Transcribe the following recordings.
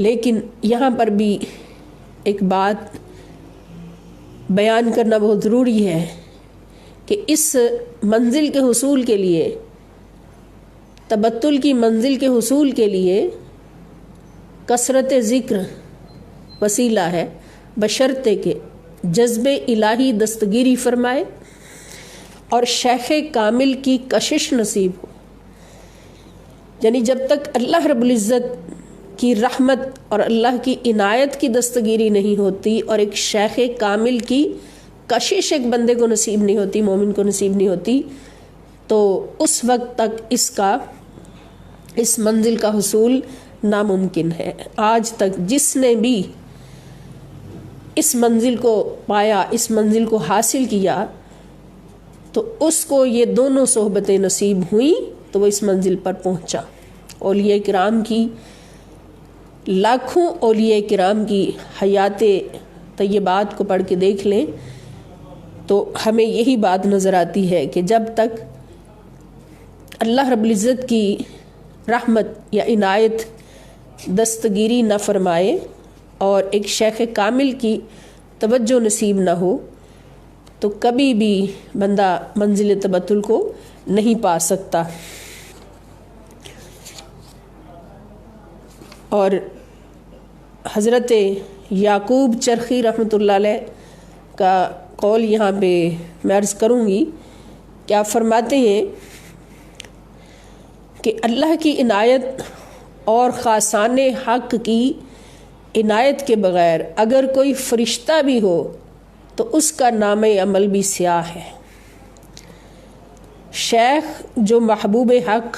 لیکن یہاں پر بھی ایک بات بیان کرنا بہت ضروری ہے کہ اس منزل کے حصول کے لیے، تبتل کی منزل کے حصول کے لیے کثرت ذکر وسیلہ ہے، بشرطے کہ جذب الہی دستگیری فرمائے اور شیخ کامل کی کشش نصیب ہو۔ یعنی جب تک اللہ رب العزت کی رحمت اور اللہ کی عنایت کی دستگیری نہیں ہوتی اور ایک شیخ کامل کی کشش ایک بندے کو نصیب نہیں ہوتی، مومن کو نصیب نہیں ہوتی، تو اس وقت تک اس منزل کا حصول ناممکن ہے۔ آج تک جس نے بھی اس منزل کو پایا، اس منزل کو حاصل کیا، تو اس کو یہ دونوں صحبتیں نصیب ہوئیں تو وہ اس منزل پر پہنچا۔ اولیاء کرام کی، لاکھوں اولیاء کرام کی حیات طیبات کو پڑھ کے دیکھ لیں تو ہمیں یہی بات نظر آتی ہے کہ جب تک اللہ رب العزت کی رحمت یا عنایت دستگیری نہ فرمائے اور ایک شیخ کامل کی توجہ نصیب نہ ہو تو کبھی بھی بندہ منزل تبتل کو نہیں پا سکتا۔ اور حضرت یعقوب چرخی رحمۃ اللہ علیہ کا قول یہاں پہ میں عرض کروں گی کہ آپ فرماتے ہیں کہ اللہ کی عنایت اور خاصان حق کی عنایت کے بغیر اگر کوئی فرشتہ بھی ہو تو اس کا نام عمل بھی سیاہ ہے۔ شیخ جو محبوب حق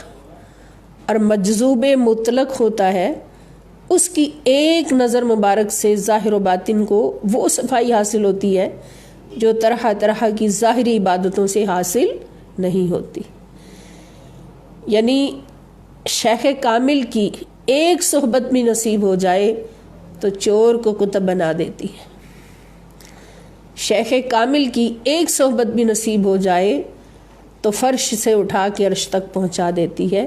اور مجذوب مطلق ہوتا ہے، اس کی ایک نظر مبارک سے ظاہر و باطن کو وہ صفائی حاصل ہوتی ہے جو طرح طرح کی ظاہری عبادتوں سے حاصل نہیں ہوتی۔ یعنی شیخ کامل کی ایک صحبت بھی نصیب ہو جائے تو چور کو کتب بنا دیتی ہے، شیخ کامل کی ایک صحبت بھی نصیب ہو جائے تو فرش سے اٹھا کے عرش تک پہنچا دیتی ہے،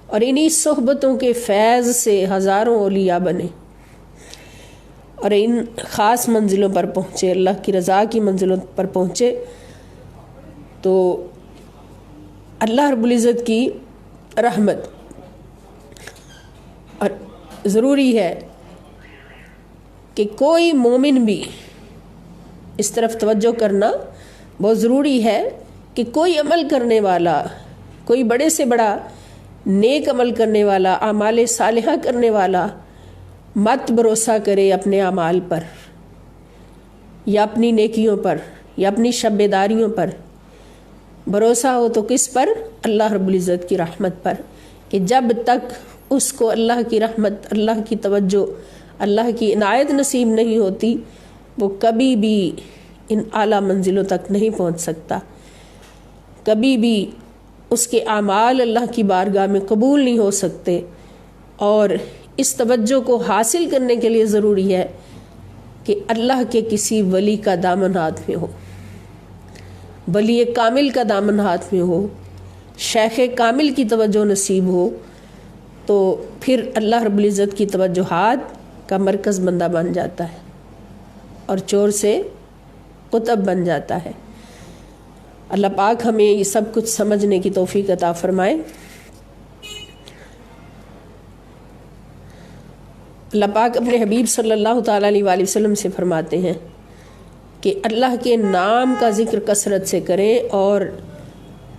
اور انہی صحبتوں کے فیض سے ہزاروں اولیاء بنے اور ان خاص منزلوں پر پہنچے، اللہ کی رضا کی منزلوں پر پہنچے۔ تو اللہ رب العزت کی رحمت، اور ضروری ہے کہ کوئی مومن بھی اس طرف توجہ کرنا بہت ضروری ہے کہ کوئی عمل کرنے والا، کوئی بڑے سے بڑا نیک عمل کرنے والا، اعمال صالحہ کرنے والا مت بھروسہ کرے اپنے اعمال پر یا اپنی نیکیوں پر یا اپنی شب بیداریوں پر۔ بھروسہ ہو تو کس پر؟ اللہ رب العزت کی رحمت پر، کہ جب تک اس کو اللہ کی رحمت، اللہ کی توجہ، اللہ کی عنایت نصیب نہیں ہوتی وہ کبھی بھی ان اعلیٰ منزلوں تک نہیں پہنچ سکتا، کبھی بھی اس کے اعمال اللہ کی بارگاہ میں قبول نہیں ہو سکتے۔ اور اس توجہ کو حاصل کرنے کے لیے ضروری ہے کہ اللہ کے کسی ولی کا دامن ہاتھ میں ہو، ولی کامل کا دامن ہاتھ میں ہو، شیخ کامل کی توجہ نصیب ہو، تو پھر اللہ رب العزت کی توجہات کا مرکز بندہ بن جاتا ہے اور چور سے قطب بن جاتا ہے۔ اللہ پاک ہمیں یہ سب کچھ سمجھنے کی توفیق عطا فرمائے۔ اللہ پاک اپنے حبیب صلی اللہ تعالیٰ علیہ وآلہ وسلم سے فرماتے ہیں کہ اللہ کے نام کا ذکر کثرت سے کریں اور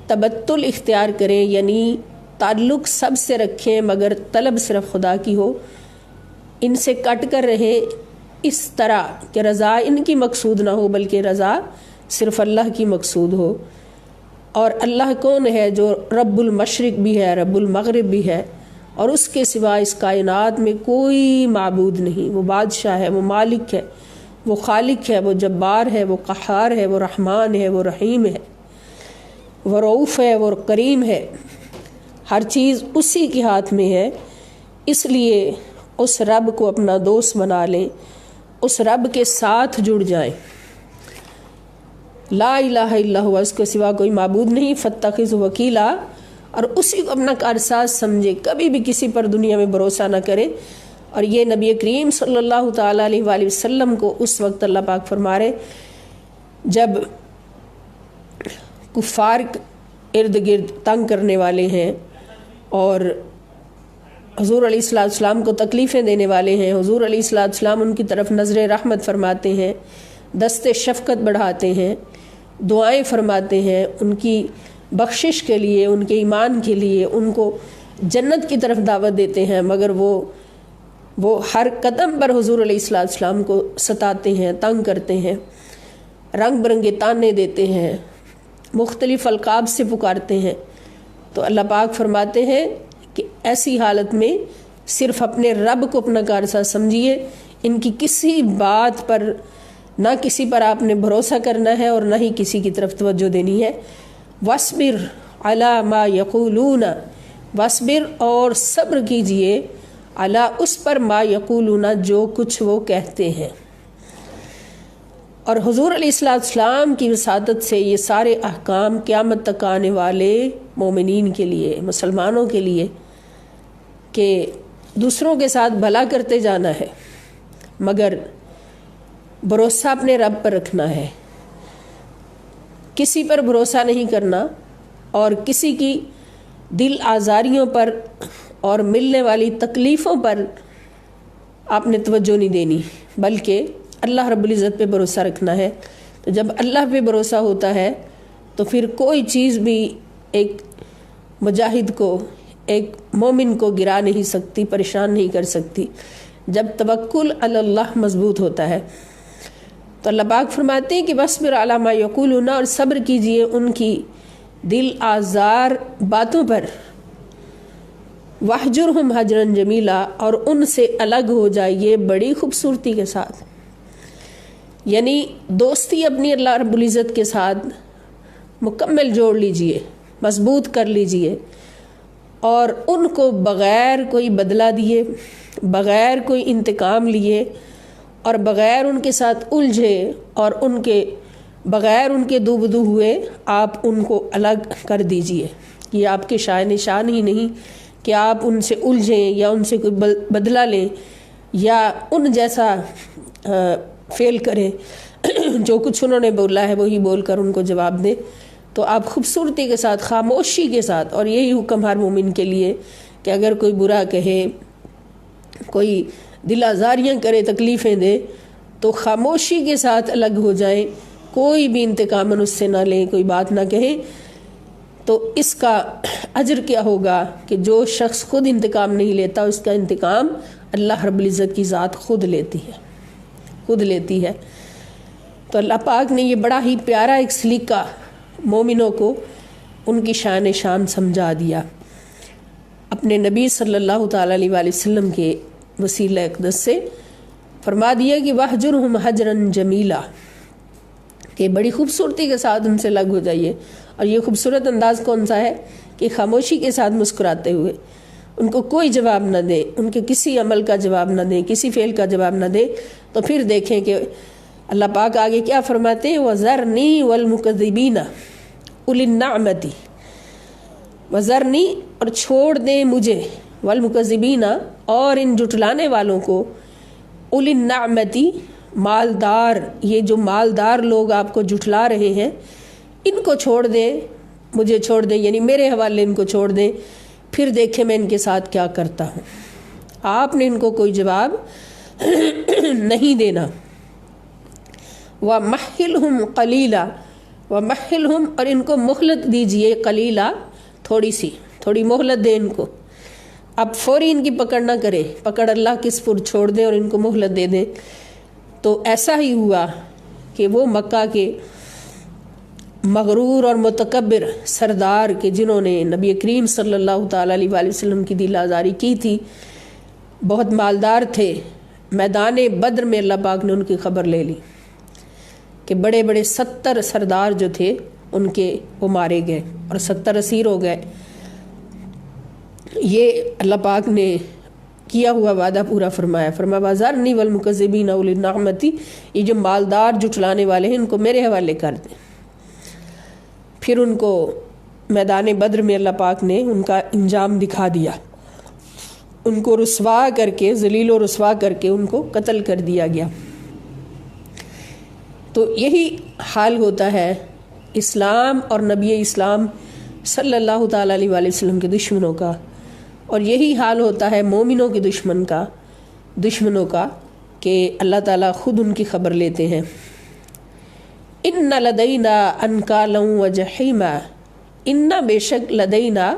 تبتل اختیار کریں، یعنی تعلق سب سے رکھیں مگر طلب صرف خدا کی ہو، ان سے کٹ کر رہیں اس طرح کہ رضا ان کی مقصود نہ ہو بلکہ رضا صرف اللہ کی مقصود ہو۔ اور اللہ کون ہے؟ جو رب المشرق بھی ہے، رب المغرب بھی ہے، اور اس کے سوا اس کائنات میں کوئی معبود نہیں۔ وہ بادشاہ ہے، وہ مالک ہے، وہ خالق ہے، وہ جبار ہے، وہ قہار ہے، وہ رحمان ہے، وہ رحیم ہے، وہ رؤوف ہے، وہ کریم ہے۔ ہر چیز اسی کے ہاتھ میں ہے، اس لیے اس رب کو اپنا دوست بنا لیں، اس رب کے ساتھ جڑ جائیں۔ لا الہ الا ہوا، اس کے سوا کوئی معبود نہیں، فاتخذ وکیلا، اور اسی کو اپنا کارساز سمجھے، کبھی بھی کسی پر دنیا میں بھروسہ نہ کرے اور یہ نبی کریم صلی اللہ تعالیٰ علیہ وآلہ وسلم کو اس وقت اللہ پاک فرما رہے جب کفار ارد گرد تنگ کرنے والے ہیں اور حضور علیہ السلام کو تکلیفیں دینے والے ہیں، حضور علیہ السلام ان کی طرف نظر رحمت فرماتے ہیں، دست شفقت بڑھاتے ہیں، دعائیں فرماتے ہیں ان کی بخشش کے لیے، ان کے ایمان کے لیے، ان کو جنت کی طرف دعوت دیتے ہیں، مگر وہ ہر قدم پر حضور علیہ السلام کو ستاتے ہیں، تنگ کرتے ہیں، رنگ برنگے تانے دیتے ہیں، مختلف القاب سے پکارتے ہیں، تو اللہ پاک فرماتے ہیں کہ ایسی حالت میں صرف اپنے رب کو اپنا کارساز سمجھیے، ان کی کسی بات پر نہ کسی پر آپ نے بھروسہ کرنا ہے اور نہ ہی کسی کی طرف توجہ دینی ہے۔ وَاصْبِرْ عَلَى مَا يَقُولُونَ، وَاصْبِرْ اور صبر کیجئے، علی اس پر ما یقولون جو کچھ وہ کہتے ہیں۔ اور حضور علیہ السلام کی وساطت سے یہ سارے احکام قیامت تک آنے والے مومنین کے لیے، مسلمانوں کے لیے، کہ دوسروں کے ساتھ بھلا کرتے جانا ہے مگر بھروسہ اپنے رب پر رکھنا ہے، کسی پر بھروسہ نہیں کرنا اور کسی کی دل آزاریوں پر اور ملنے والی تکلیفوں پر آپ نے توجہ نہیں دینی، بلکہ اللہ رب العزت پہ بھروسہ رکھنا ہے۔ تو جب اللہ پہ بھروسہ ہوتا ہے تو پھر کوئی چیز بھی ایک مجاہد کو، ایک مومن کو گرا نہیں سکتی، پریشان نہیں کر سکتی، جب توکل علی اللہ مضبوط ہوتا ہے۔ تو اللہ پاک فرماتے ہیں کہ وَاصْبِرْ عَلَى مَا يَقُولُونَ، اور صبر کیجئے ان کی دل آزار باتوں پر، وَاحْجُرْهُمْ حَجْرًا جَمِيلًا، اور ان سے الگ ہو جائیے بڑی خوبصورتی کے ساتھ، یعنی دوستی اپنی اللہ رب العزت کے ساتھ مکمل جوڑ لیجئے، مضبوط کر لیجئے، اور ان کو بغیر کوئی بدلہ دیے، بغیر کوئی انتقام لیے اور بغیر ان کے ساتھ الجھے اور ان کے بغیر ان کے دو بدو ہوئے آپ ان کو الگ کر دیجئے۔ یہ آپ کے شائن شان ہی نہیں کہ آپ ان سے الجھیں یا ان سے کوئی بدلہ لیں یا ان جیسا فیل کریں جو کچھ انہوں نے بولا ہے وہی بول کر ان کو جواب دیں۔ تو آپ خوبصورتی کے ساتھ، خاموشی کے ساتھ، اور یہی حکم ہر مومن کے لیے کہ اگر کوئی برا کہے، کوئی دل آزاریاں کرے، تکلیفیں دے، تو خاموشی کے ساتھ الگ ہو جائیں، کوئی بھی انتقام اس سے نہ لیں، کوئی بات نہ کہیں۔ تو اس کا اجر کیا ہوگا کہ جو شخص خود انتقام نہیں لیتا، اس کا انتقام اللہ رب العزت کی ذات خود لیتی ہے۔ تو اللہ پاک نے یہ بڑا ہی پیارا ایک سلیقہ مومنوں کو ان کی شان شان سمجھا دیا، اپنے نبی صلی اللہ تعالیٰ علیہ وآلہ وسلم کے وسیلہ اقدس سے فرما دیا کہ وَاحْجُرْهُمْ حَجْرًا جَمِيلًا، کہ بڑی خوبصورتی کے ساتھ ان سے الگ ہو جائیے۔ اور یہ خوبصورت انداز کون سا ہے کہ خاموشی کے ساتھ مسکراتے ہوئے، ان کو کوئی جواب نہ دیں، ان کے کسی عمل کا جواب نہ دیں، کسی فعل کا جواب نہ دیں۔ تو پھر دیکھیں کہ اللہ پاک آگے کیا فرماتے ہیں، وَذَرْنِي وَالْمُكَذِّبِينَ أُولِي النَّعْمَةِ، وَذَرْنِي، اور چھوڑ دیں مجھے، وَالْمُكَذِّبِينَ، اور ان جھٹلانے والوں کو، أُولِي النَّعْمَةِ، مالدار، یہ جو مالدار لوگ آپ کو جھٹلا رہے ہیں ان کو چھوڑ دیں، مجھے چھوڑ دیں، یعنی میرے حوالے ان کو چھوڑ دیں، پھر دیکھیں میں ان کے ساتھ کیا کرتا ہوں۔ آپ نے ان کو کوئی جواب نہیں دینا۔ وَمَحِّلْهُمْ قَلِيلًا، وَمَحِّلْهُمْ، اور ان کو مہلت دیجئے، قلیلا، تھوڑی مہلت دیں ان کو، اب فوری ان کی پکڑ نہ کرے، پکڑ اللہ کے سپرد چھوڑ دیں اور ان کو مہلت دے دیں۔ تو ایسا ہی ہوا کہ وہ مکہ کے مغرور اور متکبر سردار کے جنہوں نے نبی کریم صلی اللہ تعالیٰ علیہ وآلہ وسلم کی دل آزاری کی تھی، بہت مالدار تھے، میدان بدر میں اللہ پاک نے ان کی خبر لے لی کہ بڑے بڑے 70 سردار جو تھے ان کے وہ مارے گئے اور 70 اسیر ہو گئے۔ یہ اللہ پاک نے کیا ہوا وعدہ پورا فرمایا، وَذَرْنِي وَالْمُكَذِّبِينَ أُولِي النَّعْمَةِ، یہ جو مالدار جھٹلانے والے ہیں ان کو میرے حوالے کر دیں۔ پھر ان کو میدان بدر میں اللہ پاک نے ان کا انجام دکھا دیا۔ ان کو رسوا کر کے، ذلیل و رسوا کر کے ان کو قتل کر دیا گیا۔ تو یہی حال ہوتا ہے اسلام اور نبی اسلام صلی اللہ تعالیٰ علیہ وآلہ وسلم کے دشمنوں کا، اور یہی حال ہوتا ہے مومنوں کے دشمنوں کا کہ اللہ تعالیٰ خود ان کی خبر لیتے ہیں۔ ان لدینا انکالا و جحیما، ان بے شک لدینا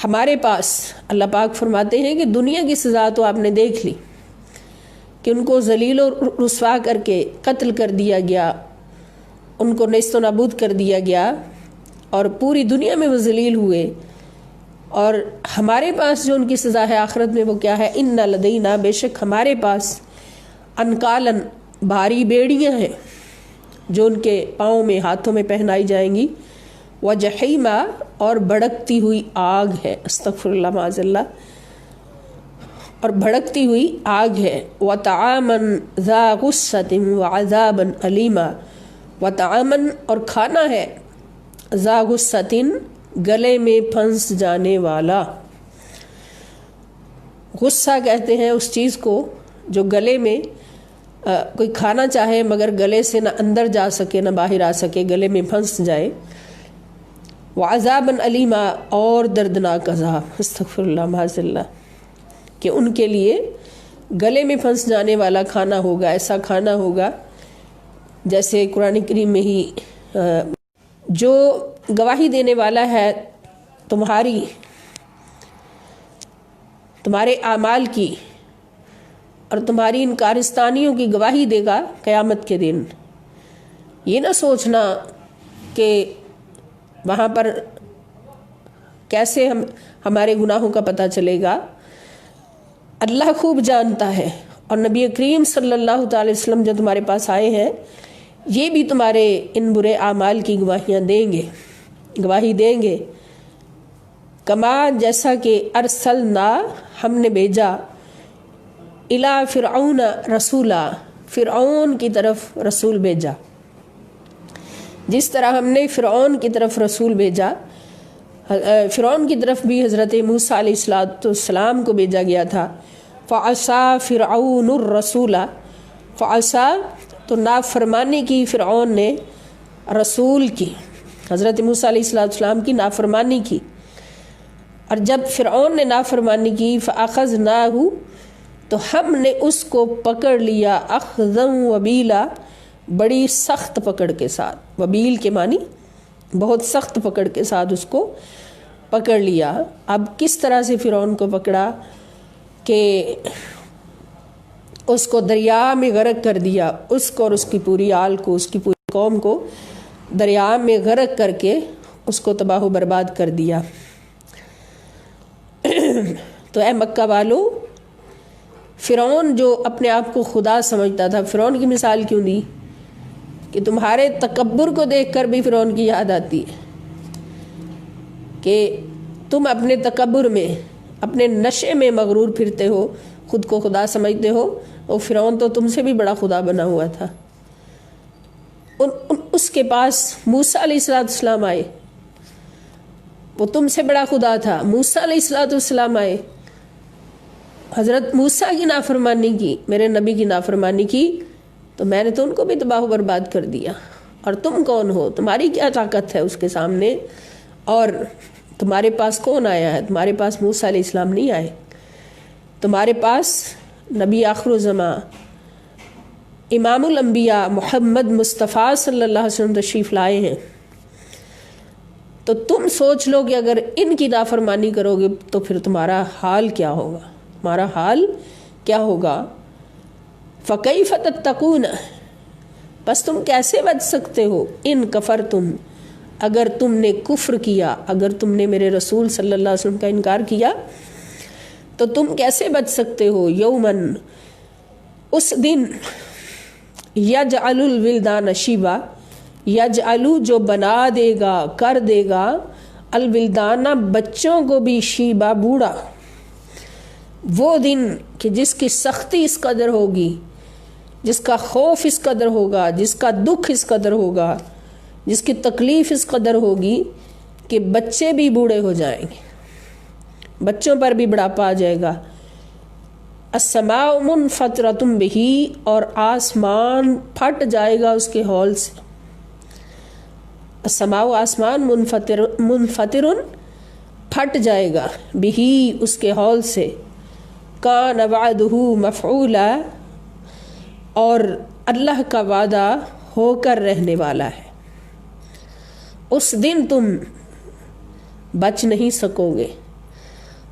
ہمارے پاس، اللہ پاک فرماتے ہیں کہ دنیا کی سزا تو آپ نے دیکھ لی کہ ان کو ذلیل و رسوا کر کے قتل کر دیا گیا، ان کو نیست و نابود کر دیا گیا اور پوری دنیا میں وہ ذلیل ہوئے، اور ہمارے پاس جو ان کی سزا ہے آخرت میں وہ کیا ہے؟ ان لدینا بے شک ہمارے پاس انکالن بھاری بیڑیاں ہیں جو ان کے پاؤں میں ہاتھوں میں پہنائی جائیں گی، وجحیما اور بھڑکتی ہوئی آگ ہے، استغفر اللہ معاذ اللہ، اور بھڑکتی ہوئی آگ ہے، وطعاما ذا غصۃ وعذابا علیما، وطعاما اور کھانا ہے، ذا غصۃ گلے میں پھنس جانے والا۔ غصہ کہتے ہیں اس چیز کو جو گلے میں کوئی کھانا چاہے مگر گلے سے نہ اندر جا سکے نہ باہر آ سکے، گلے میں پھنس جائے۔ وعذابا علیما اور دردناک عذاب، استغفر اللہ معاذ اللہ، کہ ان کے لیے گلے میں پھنس جانے والا کھانا ہوگا، ایسا کھانا ہوگا جیسے قرآن کریم میں ہی جو گواہی دینے والا ہے تمہارے اعمال کی اور تمہاری ان کارستانیوں کی گواہی دے گا قیامت کے دن۔ یہ نہ سوچنا کہ وہاں پر کیسے ہمارے گناہوں کا پتہ چلے گا، اللہ خوب جانتا ہے، اور نبی کریم صلی اللہ تعالی وسلم جو تمہارے پاس آئے ہیں یہ بھی تمہارے ان برے اعمال کی گواہی دیں گے۔ کما جیسا کہ ارسلنا ہم نے بھیجا، الی فرعون رسولا فرعون کی طرف رسول بھیجا، جس طرح ہم نے فرعون کی طرف رسول بھیجا، فرعون کی طرف بھی حضرت موسیٰ علیہ السلام کو بھیجا گیا تھا۔ فعصا فرعون الرسول، فعصا تو نافرمانی کی فرعون نے رسول کی، حضرت موسیٰ علیہ السلام کی نافرمانی کی، اور جب فرعون نے نافرمانی کی فاخذناہ تو ہم نے اس کو پکڑ لیا، اخذا وبیلا بڑی سخت پکڑ کے ساتھ، وبیل کے معنی بہت سخت پکڑ کے ساتھ اس کو پکڑ لیا۔ اب کس طرح سے فرعون کو پکڑا کہ اس کو دریا میں غرق کر دیا، اس کو اور اس کی پوری آل کو، اس کی پوری قوم کو دریا میں غرق کر کے اس کو تباہ و برباد کر دیا۔ تو اے مکہ والو، فرعون جو اپنے آپ کو خدا سمجھتا تھا، فرعون کی مثال کیوں دی کہ تمہارے تکبر کو دیکھ کر بھی فرعون کی یاد آتی ہے کہ تم اپنے تکبر میں، اپنے نشے میں مغرور پھرتے ہو، خود کو خدا سمجھتے ہو، اور فرعون تو تم سے بھی بڑا خدا بنا ہوا تھا۔ اس کے پاس موسیٰ علیہ السلام آئے، وہ تم سے بڑا خدا تھا۔ موسیٰ علیہ السلام آئے، حضرت موسیٰ کی نافرمانی کی، میرے نبی کی نافرمانی کی، تو میں نے تو ان کو بھی تباہ و برباد کر دیا، اور تم کون ہو؟ تمہاری کیا طاقت ہے اس کے سامنے؟ اور تمہارے پاس کون آیا ہے؟ تمہارے پاس موسیٰ علیہ السلام نہیں آئے، تمہارے پاس نبی آخر الزماں امام الانبیاء محمد مصطفیٰ صلی اللہ علیہ وسلم تشریف لائے ہیں۔ تو تم سوچ لو کہ اگر ان کی نافرمانی کرو گے تو پھر تمہارا حال کیا ہوگا، تمہارا حال کیا ہوگا۔ فَكَيْفَ تَتَّقُونَ، بس تم کیسے بچ سکتے ہو، ان کفرتم، اگر تم نے کفر کیا، اگر تم نے میرے رسول صلی اللہ علیہ وسلم کا انکار کیا تو تم کیسے بچ سکتے ہو۔ یومن، اس دن، یجعل الولدان شیبا، یجعلو جو بنا دے گا، کر دے گا، الولدان بچوں کو بھی، شیبا بوڑھا۔ وہ دن کہ جس کی سختی اس قدر ہوگی، جس کا خوف اس قدر ہوگا، جس کا دکھ اس قدر ہوگا، جس کی تکلیف اس قدر ہوگی کہ بچے بھی بوڑھے ہو جائیں گے، بچوں پر بھی بڑھاپا آ جائے گا. السماء منفطرۃ بہ، اور آسمان پھٹ جائے گا اس کے ہول سے. السماء آسمان منفطر پھٹ جائے گا، بہ اس کے ہول سے. کان وعدہ مفعولا، اور اللہ کا وعدہ ہو کر رہنے والا ہے. اس دن تم بچ نہیں سکو گے.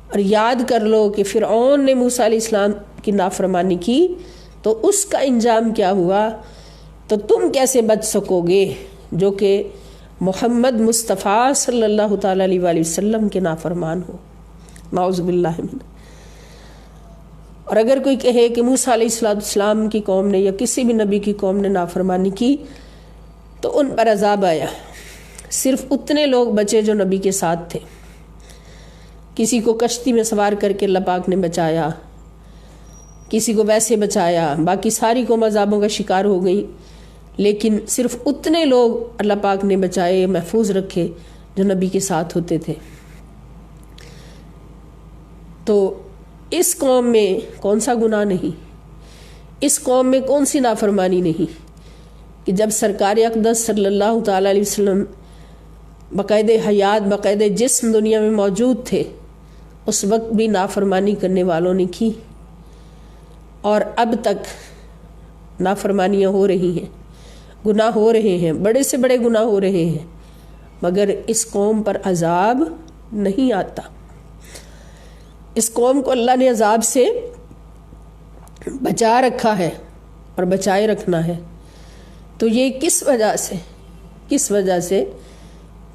اور یاد کر لو کہ فرعون نے موسیٰ علیہ السلام کی نافرمانی کی تو اس کا انجام کیا ہوا، تو تم کیسے بچ سکو گے جو کہ محمد مصطفیٰ صلی اللہ تعالیٰ علیہ وآلہ وسلم کے نافرمان ہو. نعوذ باللہ من. اور اگر کوئی کہے کہ موسیٰ علیہ السلام کی قوم نے یا کسی بھی نبی کی قوم نے نافرمانی کی تو ان پر عذاب آیا، صرف اتنے لوگ بچے جو نبی کے ساتھ تھے. کسی کو کشتی میں سوار کر کے اللہ پاک نے بچایا، کسی کو ویسے بچایا، باقی ساری قوم عذابوں کا شکار ہو گئی، لیکن صرف اتنے لوگ اللہ پاک نے بچائے، محفوظ رکھے جو نبی کے ساتھ ہوتے تھے. تو اس قوم میں کون سا گناہ نہیں، اس قوم میں کون سی نافرمانی نہیں کہ جب سرکار اقدس صلی اللہ تعالیٰ علیہ وسلم باقاعدہ حیات، باقاعدہ جسم دنیا میں موجود تھے، اس وقت بھی نافرمانی کرنے والوں نے کی، اور اب تک نافرمانیاں ہو رہی ہیں، گناہ ہو رہے ہیں، بڑے سے بڑے گناہ ہو رہے ہیں، مگر اس قوم پر عذاب نہیں آتا. اس قوم کو اللہ نے عذاب سے بچا رکھا ہے اور بچائے رکھنا ہے. تو یہ کس وجہ سے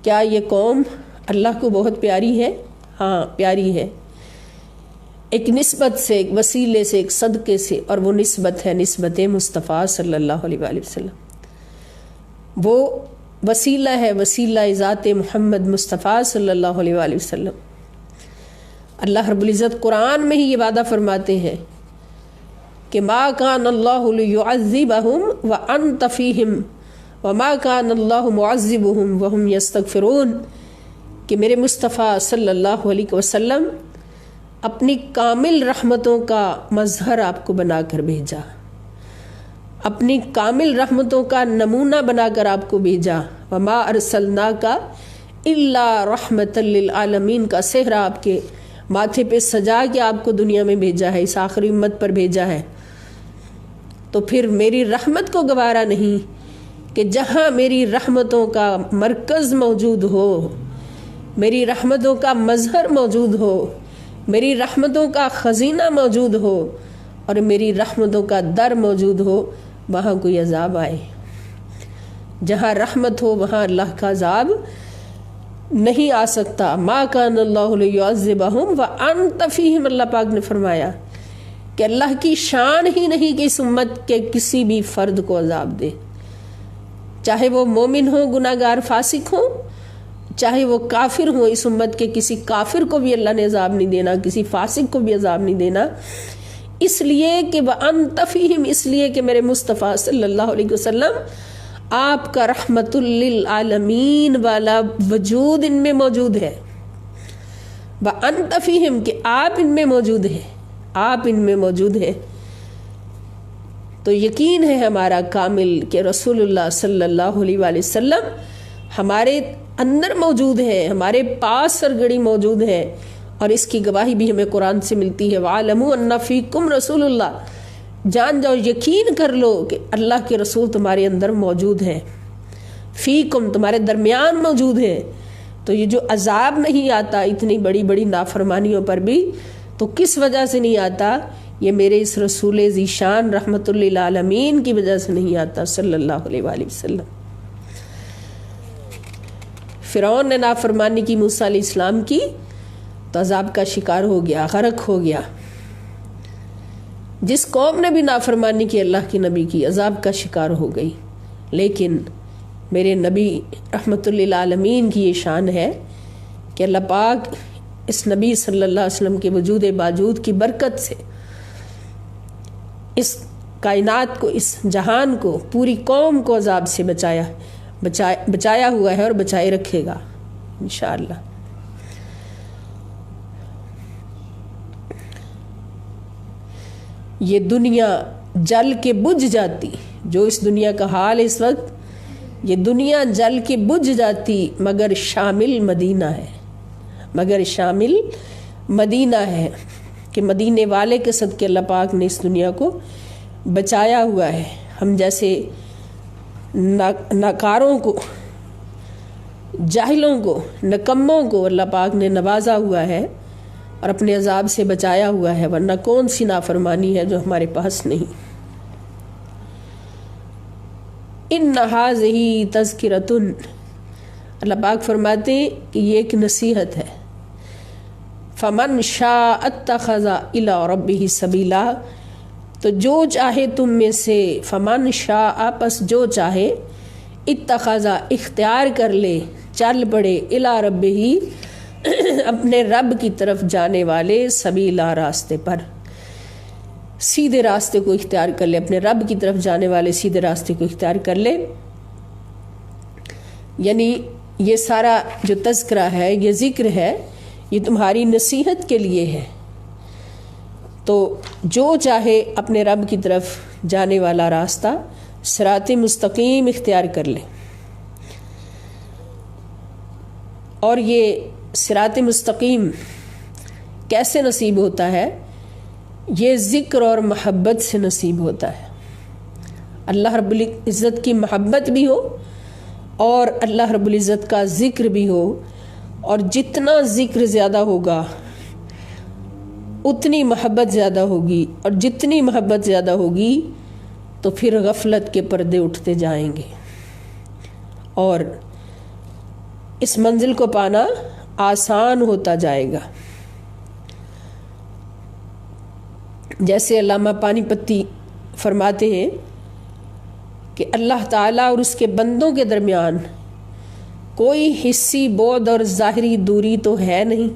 کیا یہ قوم اللہ کو بہت پیاری ہے؟ ہاں پیاری ہے، ایک نسبت سے، ایک وسیلے سے، ایک صدقے سے، اور وہ نسبت ہے نسبت مصطفیٰ صلی اللہ علیہ وآلہ وسلم. وہ وسیلہ ہے، وسیلہ ذات محمد مصطفیٰ صلی اللہ علیہ وآلہ وسلم. اللہ رب العزت قرآن میں ہی یہ وعدہ فرماتے ہیں کہ ما کان اللہ لیعذبہم وانت فیہم وما کان اللہ معذبہم وہم یستغفرون، کہ میرے مصطفیٰ صلی اللہ علیہ وسلم اپنی کامل رحمتوں کا مظہر آپ کو بنا کر بھیجا، اپنی کامل رحمتوں کا نمونہ بنا کر آپ کو بھیجا. وما ارسلناک الا رحمۃ للعالمین کا صحرا آپ کے ماتھے پہ سجا کے آپ کو دنیا میں بھیجا ہے، اس آخری امت پر بھیجا ہے. تو پھر میری رحمت کو گوارا نہیں کہ جہاں میری رحمتوں کا مرکز موجود ہو، میری رحمتوں کا مظہر موجود ہو، میری رحمتوں کا خزینہ موجود ہو، اور میری رحمتوں کا در موجود ہو، وہاں کوئی عذاب آئے. جہاں رحمت ہو وہاں اللہ کا عذاب نہیں آ سکتا. ما کان اللہ لیعذبہم وانت فیہم، اللہ پاک نے فرمایا کہ اللہ کی شان ہی نہیں کہ اس امت کے کسی بھی فرد کو عذاب دے، چاہے وہ مومن ہو، گناہ گار، فاسق ہو، چاہے وہ کافر ہو. اس امت کے کسی کافر کو بھی اللہ نے عذاب نہیں دینا، کسی فاسق کو بھی عذاب نہیں دینا، اس لیے کہ وانت فیہم، اس لیے کہ میرے مصطفیٰ صلی اللہ علیہ وسلم آپ کا رحمت للعالمین والا وجود ان میں موجود ہے. وانت فیہم، کہ آپ ان میں موجود ہیں، آپ ان میں موجود ہیں. تو یقین ہے ہمارا کامل کہ رسول اللہ صلی اللہ علیہ وآلہ وسلم ہمارے اندر موجود ہے، ہمارے پاس سرگڑی موجود ہے، اور اس کی گواہی بھی ہمیں قرآن سے ملتی ہے. وَعَلَمُوا أَنَّ فِيكُمْ رَسُولُ اللَّهِ، جان جاؤ، یقین کر لو کہ اللہ کے رسول تمہارے اندر موجود ہیں. فیکم، تمہارے درمیان موجود ہے. تو یہ جو عذاب نہیں آتا اتنی بڑی بڑی نافرمانیوں پر بھی، تو کس وجہ سے نہیں آتا؟ یہ میرے اس رسول ذیشان رحمت للعالمین کی وجہ سے نہیں آتا صلی اللہ علیہ وآلہ وسلم. فرعون نے نافرمانی کی موسیٰ علیہ السلام کی تو عذاب کا شکار ہو گیا، غرق ہو گیا. جس قوم نے بھی نافرمانی کی اللہ کی نبی کی، عذاب کا شکار ہو گئی. لیکن میرے نبی رحمت للعالمین کی یہ شان ہے کہ اللہ پاک اس نبی صلی اللہ علیہ وسلم کے وجود باجود کی برکت سے اس کائنات کو، اس جہان کو، پوری قوم کو عذاب سے بچایا ہوا ہے اور بچائے رکھے گا انشاءاللہ. یہ دنیا جل کے بجھ جاتی، جو اس دنیا کا حال ہے اس وقت، یہ دنیا جل کے بجھ جاتی مگر شامل مدینہ ہے، مگر شامل مدینہ ہے، کہ مدینے والے کے صدقے اللہ پاک نے اس دنیا کو بچایا ہوا ہے۔ ہم جیسے ناکاروں کو، جاہلوں کو، نکموں کو اللہ پاک نے نوازا ہوا ہے اور اپنے عذاب سے بچایا ہوا ہے، ورنہ کون سی نافرمانی ہے جو ہمارے پاس نہیں۔ ان ھذہ تذکرۃ، اللہ پاک فرماتے ہیں کہ یہ ایک نصیحت ہے۔ فمن شاء اتخذ الی ربہ سبیلا، تو جو چاہے تم میں سے، فمن شاء، پس جو چاہے، اتخذ، اختیار کر لے، چل پڑے، الی ربہ، اپنے رب کی طرف جانے والے، سبیلا، راستے پر، سیدھے راستے کو اختیار کر لے، اپنے رب کی طرف جانے والے سیدھے راستے کو اختیار کر لے۔ یعنی یہ سارا جو تذکرہ ہے، یہ ذکر ہے، یہ تمہاری نصیحت کے لیے ہے۔ تو جو چاہے اپنے رب کی طرف جانے والا راستہ، صراط مستقیم اختیار کر لے۔ اور یہ صراط مستقیم کیسے نصیب ہوتا ہے؟ یہ ذکر اور محبت سے نصیب ہوتا ہے۔ اللہ رب العزت کی محبت بھی ہو اور اللہ رب العزت کا ذکر بھی ہو، اور جتنا ذکر زیادہ ہوگا اتنی محبت زیادہ ہوگی، اور جتنی محبت زیادہ ہوگی تو پھر غفلت کے پردے اٹھتے جائیں گے، اور اس منزل کو پانا آسان ہوتا جائے گا۔ جیسے علامہ پانی پتی فرماتے ہیں کہ اللہ تعالیٰ اور اس کے بندوں کے درمیان کوئی حسی بعد اور ظاہری دوری تو ہے نہیں،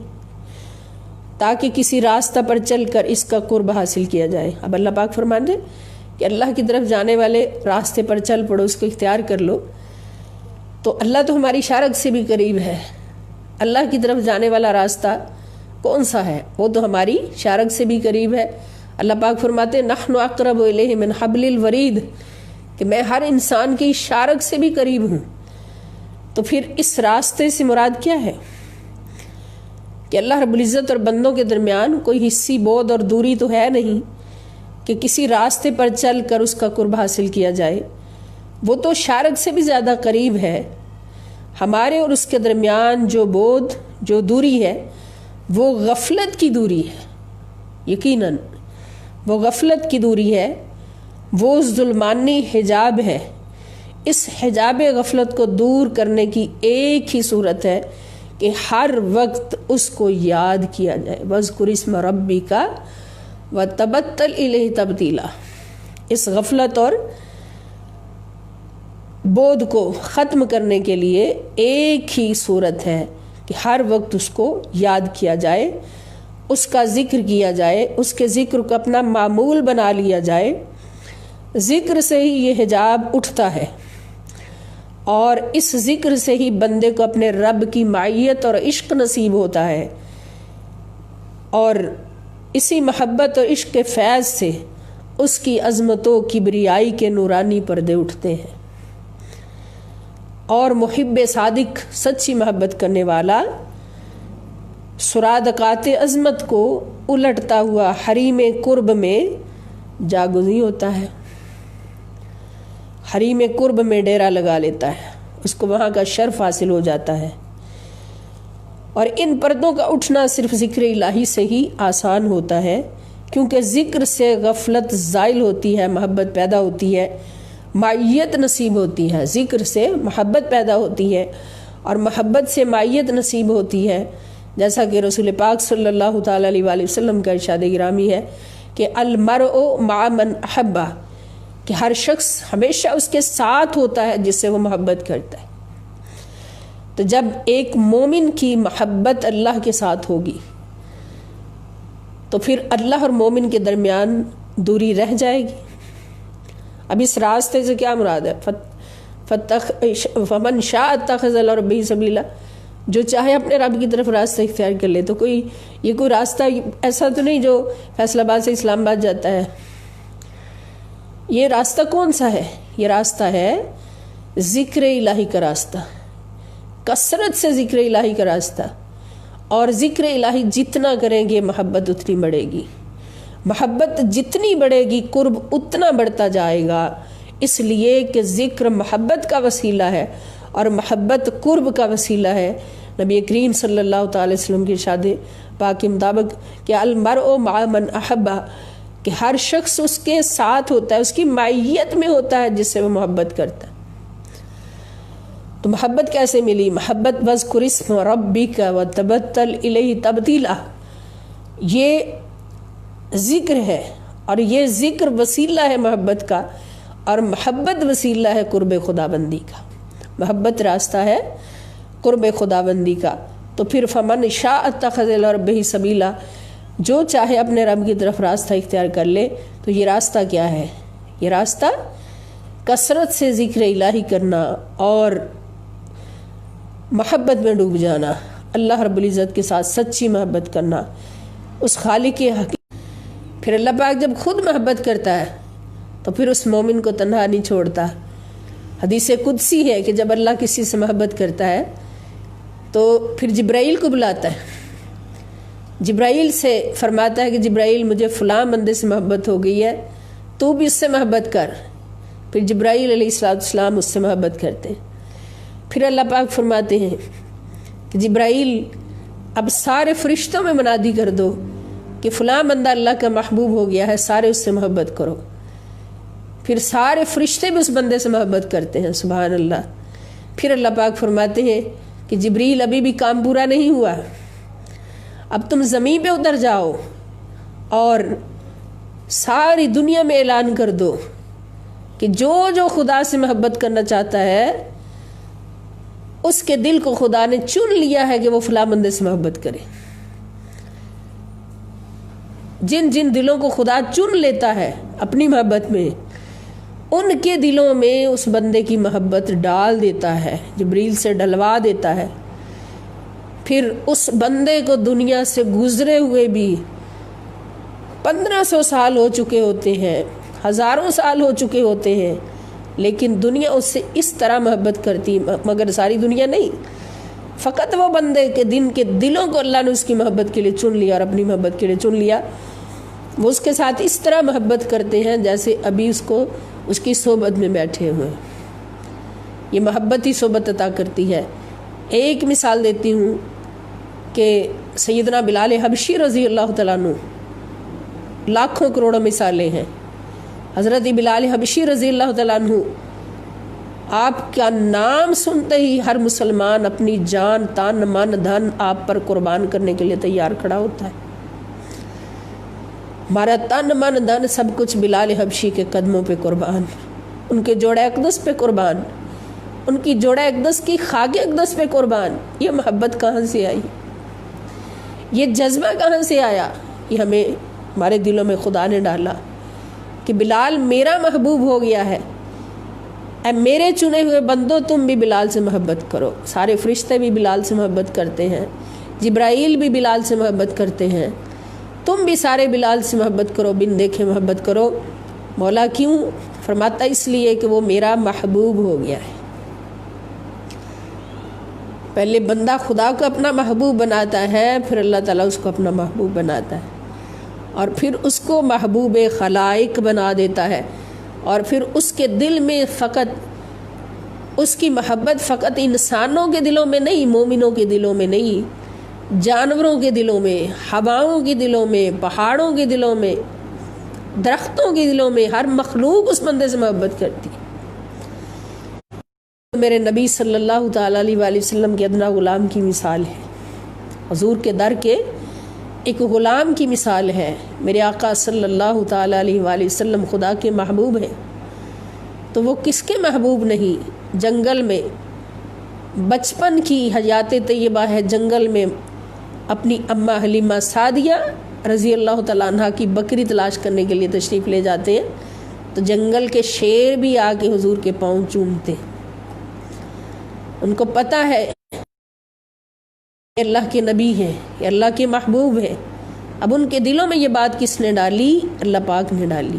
تاکہ کسی راستہ پر چل کر اس کا قرب حاصل کیا جائے۔ اب اللہ پاک فرماتے ہیں کہ اللہ کی طرف جانے والے راستے پر چل پڑو، اس کو اختیار کر لو، تو اللہ تو ہماری شارک سے بھی قریب ہے۔ اللہ کی طرف جانے والا راستہ کون سا ہے؟ وہ تو ہماری شارک سے بھی قریب ہے۔ اللہ پاک فرماتے ہیں نحن اقرب الیہ من حبل الورید، کہ میں ہر انسان کی شارک سے بھی قریب ہوں۔ تو پھر اس راستے سے مراد کیا ہے؟ کہ اللہ رب العزت اور بندوں کے درمیان کوئی حسی بعد اور دوری تو ہے نہیں کہ کسی راستے پر چل کر اس کا قرب حاصل کیا جائے، وہ تو شارک سے بھی زیادہ قریب ہے۔ ہمارے اور اس کے درمیان جو بعد، جو دوری ہے، وہ غفلت کی دوری ہے۔ یقیناً وہ غفلت کی دوری ہے، وہ ظلمانی حجاب ہے۔ اس حجاب غفلت کو دور کرنے کی ایک ہی صورت ہے کہ ہر وقت اس کو یاد کیا جائے۔ وَاذْكُرِ اسْمَ رَبِّكَ وَتَبَتَّلْ إِلَيْهِ تَبْتِيلًا۔ اس غفلت اور بعد کو ختم کرنے کے لیے ایک ہی صورت ہے کہ ہر وقت اس کو یاد کیا جائے، اس کا ذکر کیا جائے، اس کے ذکر کو اپنا معمول بنا لیا جائے۔ ذکر سے ہی یہ حجاب اٹھتا ہے، اور اس ذکر سے ہی بندے کو اپنے رب کی معیت اور عشق نصیب ہوتا ہے، اور اسی محبت اور عشق کے فیض سے اس کی عظمت و کبریائی کے نورانی پردے اٹھتے ہیں، اور محب صادق، سچی محبت کرنے والا، سرادقات عظمت کو الٹتا ہوا حریم قرب میں جاگزیں ہوتا ہے، حریم قرب میں ڈیرا لگا لیتا ہے، اس کو وہاں کا شرف حاصل ہو جاتا ہے۔ اور ان پردوں کا اٹھنا صرف ذکر الہی سے ہی آسان ہوتا ہے، کیونکہ ذکر سے غفلت زائل ہوتی ہے، محبت پیدا ہوتی ہے، معیت نصیب ہوتی ہے۔ ذکر سے محبت پیدا ہوتی ہے اور محبت سے معیت نصیب ہوتی ہے، جیسا کہ رسول پاک صلی اللہ تعالیٰ علیہ وآلہ وسلم کا ارشاد گرامی ہے کہ المرء مع من احبہ، کہ ہر شخص ہمیشہ اس کے ساتھ ہوتا ہے جس سے وہ محبت کرتا ہے۔ تو جب ایک مومن کی محبت اللہ کے ساتھ ہوگی تو پھر اللہ اور مومن کے درمیان دوری رہ جائے گی۔ اب اس راستے سے کیا مراد ہے؟ فمن شاء اتخذ الی ربہ سبیلا، جو چاہے اپنے رب کی طرف راستہ اختیار کر لے۔ تو یہ کوئی راستہ ایسا تو نہیں جو فیصل آباد سے اسلام آباد جاتا ہے، یہ راستہ کون سا ہے؟ یہ راستہ ہے ذکر الہی کا راستہ، کثرت سے ذکر الہی کا راستہ. اور ذکر الہی جتنا کریں گے محبت اتنی بڑھے گی، محبت جتنی بڑھے گی قرب اتنا بڑھتا جائے گا. اس لیے کہ ذکر محبت کا وسیلہ ہے اور محبت قرب کا وسیلہ ہے. نبی کریم صلی اللہ تعالی وسلم کی ارشاد پاک کے مطابق کہ المرء مع من احبہ، کہ ہر شخص اس کے ساتھ ہوتا ہے، اس کی معیت میں ہوتا ہے جس سے وہ محبت کرتا ہے. تو محبت کیسے ملی؟ محبت وذکر اسم ربک وتبتل الیہ تبتیلا، یہ ذکر ہے اور یہ ذکر وسیلہ ہے محبت کا، اور محبت وسیلہ ہے قرب خدا بندی کا. محبت راستہ ہے قرب خدا بندی کا. تو پھر فمن شاء اتخذ الی ربہ سبیلا، جو چاہے اپنے رب کی طرف راستہ اختیار کر لے. تو یہ راستہ کیا ہے؟ یہ راستہ کثرت سے ذکر الہی کرنا اور محبت میں ڈوب جانا، اللہ رب العزت کے ساتھ سچی محبت کرنا، اس خالق حقیقی. پھر اللہ پاک جب خود محبت کرتا ہے تو پھر اس مومن کو تنہا نہیں چھوڑتا. حدیث قدسی ہے کہ جب اللہ کسی سے محبت کرتا ہے تو پھر جبرائیل کو بلاتا ہے، جبرائیل سے فرماتا ہے کہ جبرائیل مجھے فلاں بندے سے محبت ہو گئی ہے، تو بھی اس سے محبت کر. پھر جبرائیل علیہ السلام اس سے محبت کرتے ہیں. پھر اللہ پاک فرماتے ہیں کہ جبرائیل اب سارے فرشتوں میں منادی کر دو کہ فلاں بندہ اللہ کا محبوب ہو گیا ہے، سارے اس سے محبت کرو. پھر سارے فرشتے بھی اس بندے سے محبت کرتے ہیں، سبحان اللہ. پھر اللہ پاک فرماتے ہیں کہ جبریل ابھی بھی کام پورا نہیں ہوا، اب تم زمین پہ اتر جاؤ اور ساری دنیا میں اعلان کر دو کہ جو جو خدا سے محبت کرنا چاہتا ہے اس کے دل کو خدا نے چن لیا ہے کہ وہ فلاں بندے سے محبت کرے. جن جن دلوں کو خدا چن لیتا ہے اپنی محبت میں، ان کے دلوں میں اس بندے کی محبت ڈال دیتا ہے، جبریل سے ڈلوا دیتا ہے. پھر اس بندے کو دنیا سے گزرے ہوئے بھی 1500 سال ہو چکے ہوتے ہیں، ہزاروں سال ہو چکے ہوتے ہیں، لیکن دنیا اس سے اس طرح محبت کرتی، مگر ساری دنیا نہیں، فقط وہ بندے کے دن کے دلوں کو اللہ نے اس کی محبت کے لیے چن لیا اور اپنی محبت کے لیے چن لیا. وہ اس کے ساتھ اس طرح محبت کرتے ہیں جیسے ابھی اس کی صحبت میں بیٹھے ہوئے. یہ محبت ہی صحبت عطا کرتی ہے. ایک مثال دیتی ہوں کہ سیدنا بلال حبشی رضی اللہ تعالیٰ عنہ، لاکھوں کروڑوں مثالیں ہیں. حضرت بلال حبشی رضی اللہ تعالیٰ عنہ، آپ کا نام سنتے ہی ہر مسلمان اپنی جان، تن، من، دھن آپ پر قربان کرنے کے لیے تیار کھڑا ہوتا ہے. ہمارا تن، من، دھن سب کچھ بلال حبشی کے قدموں پہ قربان، ان کے جوڑے اقدس پہ قربان، ان کی جوڑے اقدس کی خاک اقدس پہ قربان. یہ محبت کہاں سے آئی؟ یہ جذبہ کہاں سے آیا؟ یہ ہمارے دلوں میں خدا نے ڈالا کہ بلال میرا محبوب ہو گیا ہے. اے میرے چنے ہوئے بندو، تم بھی بلال سے محبت کرو. سارے فرشتے بھی بلال سے محبت کرتے ہیں، جبرائیل بھی بلال سے محبت کرتے ہیں، تم بھی سارے بلال سے محبت کرو، بن دیکھے محبت کرو. مولا کیوں؟ فرماتا اس لیے کہ وہ میرا محبوب ہو گیا ہے. پہلے بندہ خدا کو اپنا محبوب بناتا ہے، پھر اللہ تعالیٰ اس کو اپنا محبوب بناتا ہے، اور پھر اس کو محبوب خلائق بنا دیتا ہے. اور پھر اس کے دل میں فقط اس کی محبت فقط انسانوں کے دلوں میں نہیں، مومنوں کے دلوں میں نہیں، جانوروں کے دلوں میں، ہواؤں کے دلوں میں، پہاڑوں کے دلوں میں، درختوں کے دلوں میں، ہر مخلوق اس بندے سے محبت کرتی. میرے نبی صلی اللہ تعالیٰ علیہ وآلہ وسلم کے ادنا غلام کی مثال ہے، حضور کے در کے ایک غلام کی مثال ہے. میرے آقا صلی اللہ تعالیٰ علیہ وآلہ وسلم خدا کے محبوب ہیں، تو وہ کس کے محبوب نہیں؟ جنگل میں بچپن کی حیات طیبہ ہے، جنگل میں اپنی اماں حلیمہ سعدیہ رضی اللہ تعالیٰ عنہ کی بکری تلاش کرنے کے لیے تشریف لے جاتے ہیں، تو جنگل کے شیر بھی آ کے حضور کے پاؤں چومتے. ان کو پتہ ہے اللہ کے نبی ہیں، یہ اللہ کے محبوب ہیں. اب ان کے دلوں میں یہ بات کس نے ڈالی؟ اللہ پاک نے ڈالی.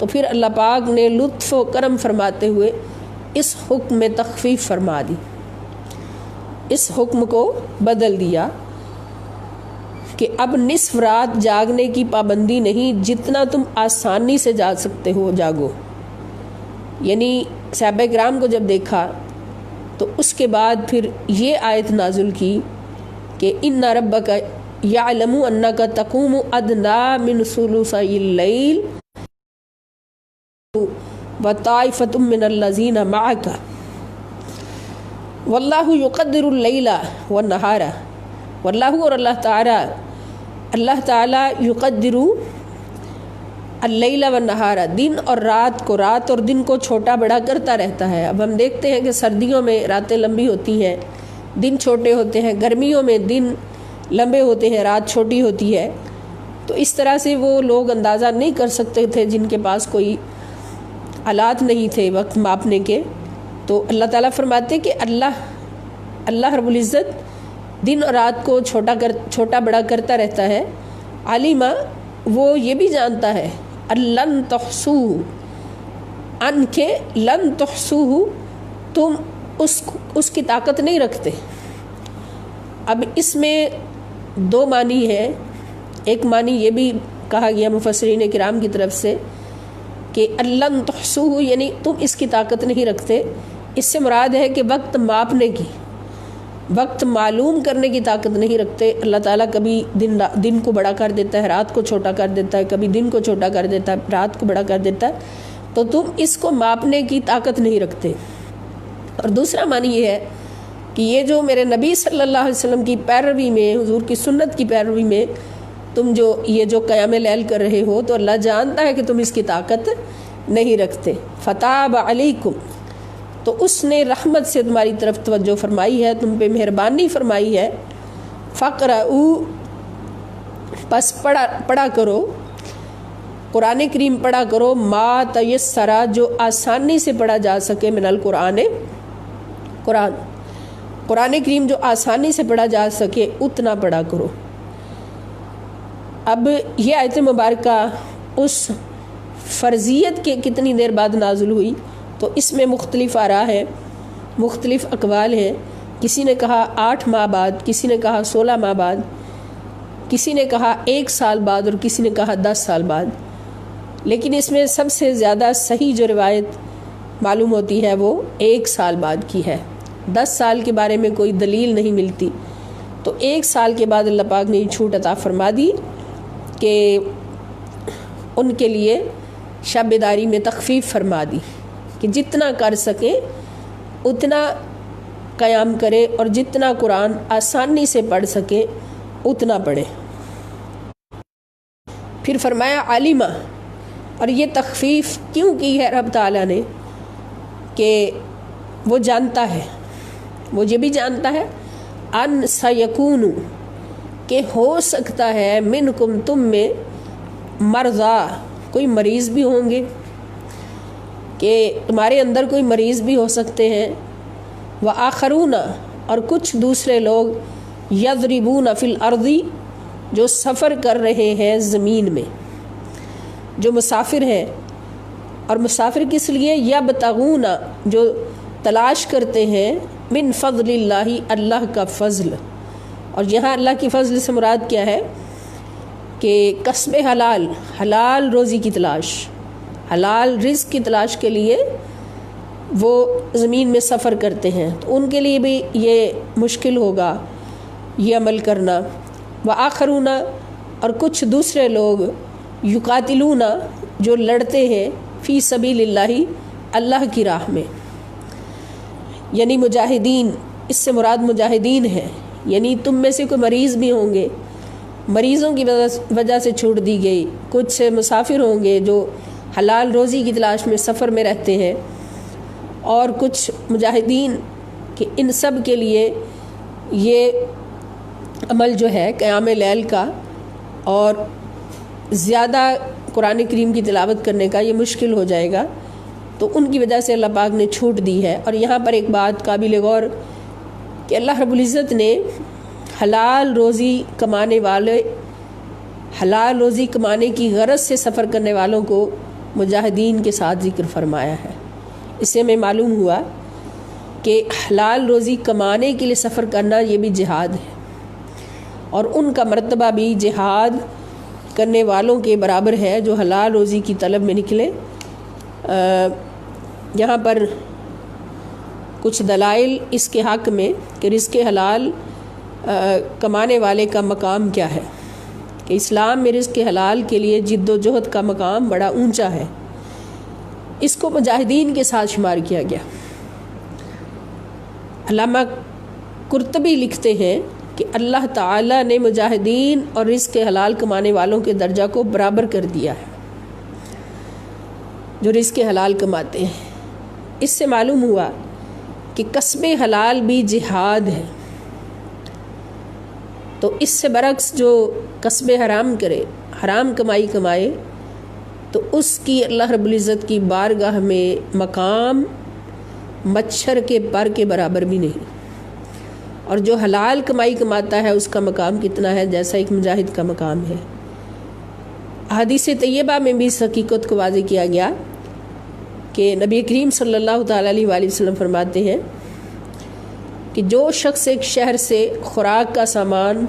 تو پھر اللہ پاک نے لطف و کرم فرماتے ہوئے اس حکم میں تخفیف فرما دی، اس حکم کو بدل دیا کہ اب نصف رات جاگنے کی پابندی نہیں، جتنا تم آسانی سے جاگ سکتے ہو جاگو۔ یعنی صحابہ کرام کو جب دیکھا تو اس کے بعد پھر یہ آیت نازل کی کہ ان ربک یعلم انک تقوم ادنی من ثلثی اللیل وطائفۃ من الذین معک واللہ یقدر اللیل والنہار، واللہ اور اللہ تعالی یقدر اللیل والنہار، دن اور رات کو، رات اور دن کو چھوٹا بڑا کرتا رہتا ہے۔ اب ہم دیکھتے ہیں کہ سردیوں میں راتیں لمبی ہوتی ہیں، دن چھوٹے ہوتے ہیں، گرمیوں میں دن لمبے ہوتے ہیں، رات چھوٹی ہوتی ہے۔ تو اس طرح سے وہ لوگ اندازہ نہیں کر سکتے تھے جن کے پاس کوئی آلات نہیں تھے وقت ماپنے کے۔ تو اللہ تعالیٰ فرماتے کہ اللہ رب العزت دن اور رات کو چھوٹا بڑا کرتا رہتا ہے۔ عالمہ وہ یہ بھی جانتا ہے لن تحصوہ، ان کے لن تحصوہ، تم اس کی طاقت نہیں رکھتے۔ اب اس میں دو معنی ہے، ایک معنی یہ بھی کہا گیا مفسرین کرام کی طرف سے کہ لن تحصوہ یعنی تم اس کی طاقت نہیں رکھتے، اس سے مراد ہے کہ وقت ماپنے کی، وقت معلوم کرنے کی طاقت نہیں رکھتے۔ اللہ تعالیٰ کبھی دن کو بڑا کر دیتا ہے، رات کو چھوٹا کر دیتا ہے، کبھی دن کو چھوٹا کر دیتا ہے، رات کو بڑا کر دیتا ہے، تو تم اس کو ماپنے کی طاقت نہیں رکھتے۔ اور دوسرا معنی یہ ہے کہ یہ جو میرے نبی صلی اللہ علیہ وسلم کی پیروی میں، حضور کی سنت کی پیروی میں تم یہ جو قیام لیل کر رہے ہو، تو اللہ جانتا ہے کہ تم اس کی طاقت نہیں رکھتے۔ فتاب علیکم، تو اس نے رحمت سے تمہاری طرف توجہ فرمائی ہے، تم پہ مہربانی فرمائی ہے۔ فقرؤ، پس پڑھا کرو، قرآن کریم پڑھا کرو، ما تیسر، جو آسانی سے پڑھا جا سکے، من القرآن، قرآن کریم جو آسانی سے پڑھا جا سکے اتنا پڑھا کرو۔ اب یہ آیت مبارکہ اس فرضیت کے کتنی دیر بعد نازل ہوئی، تو اس میں مختلف آراء ہیں، مختلف اقوال ہیں۔ کسی نے کہا 8 ماہ بعد، کسی نے کہا 16 ماہ بعد، کسی نے کہا 1 سال بعد، اور کسی نے کہا 10 سال بعد۔ لیکن اس میں سب سے زیادہ صحیح جو روایت معلوم ہوتی ہے وہ 1 سال بعد کی ہے۔ 10 سال کے بارے میں کوئی دلیل نہیں ملتی، تو 1 سال کے بعد اللہ پاک نے یہ چھوٹ عطا فرما دی کہ ان کے لیے شب بیداری میں تخفیف فرما دی کہ جتنا کر سکیں اتنا قیام کرے، اور جتنا قرآن آسانی سے پڑھ سکے اتنا پڑھے۔ پھر فرمایا عالمہ، اور یہ تخفیف کیوں کی ہے رب تعالیٰ نے، کہ وہ جانتا ہے، وہ یہ بھی جانتا ہے ان سیکون، کہ ہو سکتا ہے منکم، تم میں مرضا، کوئی مریض بھی ہوں گے، کہ تمہارے اندر کوئی مریض بھی ہو سکتے ہیں، وآخرون، اور کچھ دوسرے لوگ یضربون فی الارض، جو سفر کر رہے ہیں زمین میں، جو مسافر ہیں۔ اور مسافر کس لیے؟ یبتغون، جو تلاش کرتے ہیں، من فضل اللہ، اللہ کا فضل۔ اور یہاں اللہ کی فضل سے مراد کیا ہے کہ کسب حلال، حلال روزی کی تلاش، حلال رزق کی تلاش کے لیے وہ زمین میں سفر کرتے ہیں، تو ان کے لیے بھی یہ مشکل ہوگا یہ عمل کرنا۔ وآخرون، اور کچھ دوسرے لوگ یقاتلون، جو لڑتے ہیں، فی سبیل اللہ، اللہ کی راہ میں، یعنی مجاہدین، اس سے مراد مجاہدین ہیں۔ یعنی تم میں سے کوئی مریض بھی ہوں گے، مریضوں کی وجہ سے چھوڑ دی گئی، کچھ مسافر ہوں گے جو حلال روزی کی تلاش میں سفر میں رہتے ہیں، اور کچھ مجاہدین، کہ ان سب کے لیے یہ عمل جو ہے قیام لیل کا اور زیادہ قرآن کریم کی تلاوت کرنے کا یہ مشکل ہو جائے گا، تو ان کی وجہ سے اللہ پاک نے چھوٹ دی ہے۔ اور یہاں پر ایک بات قابل غور کہ اللہ رب العزت نے حلال روزی کمانے والے، حلال روزی کمانے کی غرض سے سفر کرنے والوں کو مجاہدین کے ساتھ ذکر فرمایا ہے۔ اس سے ہمیں معلوم ہوا کہ حلال روزی کمانے کے لیے سفر کرنا یہ بھی جہاد ہے، اور ان کا مرتبہ بھی جہاد کرنے والوں کے برابر ہے جو حلال روزی کی طلب میں نکلے۔ یہاں پر کچھ دلائل اس کے حق میں کہ رزق حلال کمانے والے کا مقام کیا ہے، کہ اسلام میں رزق حلال کے لیے جد و جہد کا مقام بڑا اونچا ہے، اس کو مجاہدین کے ساتھ شمار کیا گیا۔ علامہ قرطبی لکھتے ہیں کہ اللہ تعالیٰ نے مجاہدین اور رزق حلال کمانے والوں کے درجہ کو برابر کر دیا ہے، جو رزق حلال کماتے ہیں۔ اس سے معلوم ہوا کہ کسب حلال بھی جہاد ہے، تو اس سے برعکس جو کسب حرام کرے، حرام کمائی کمائے، تو اس کی اللہ رب العزت کی بارگاہ میں مقام مچھر کے پر کے برابر بھی نہیں، اور جو حلال کمائی کماتا ہے اس کا مقام کتنا ہے، جیسا ایک مجاہد کا مقام ہے۔ احادیث طیبہ میں بھی اس حقیقت کو واضح کیا گیا کہ نبی کریم صلی اللہ تعالیٰ علیہ وآلہ وسلم فرماتے ہیں کہ جو شخص ایک شہر سے خوراک کا سامان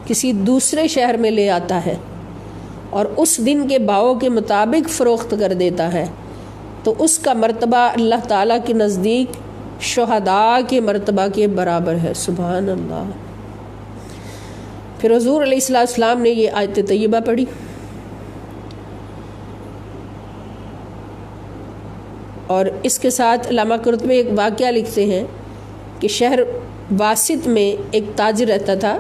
کسی دوسرے شہر میں لے آتا ہے اور اس دن کے بھاؤ کے مطابق فروخت کر دیتا ہے، تو اس کا مرتبہ اللہ تعالیٰ کے نزدیک شہداء کے مرتبہ کے برابر ہے۔ سبحان اللہ۔ پھر حضور علیہ السلام نے یہ آیت طیبہ پڑھی، اور اس کے ساتھ علامہ قرطبی ایک واقعہ لکھتے ہیں کہ شہر واسط میں ایک تاجر رہتا تھا،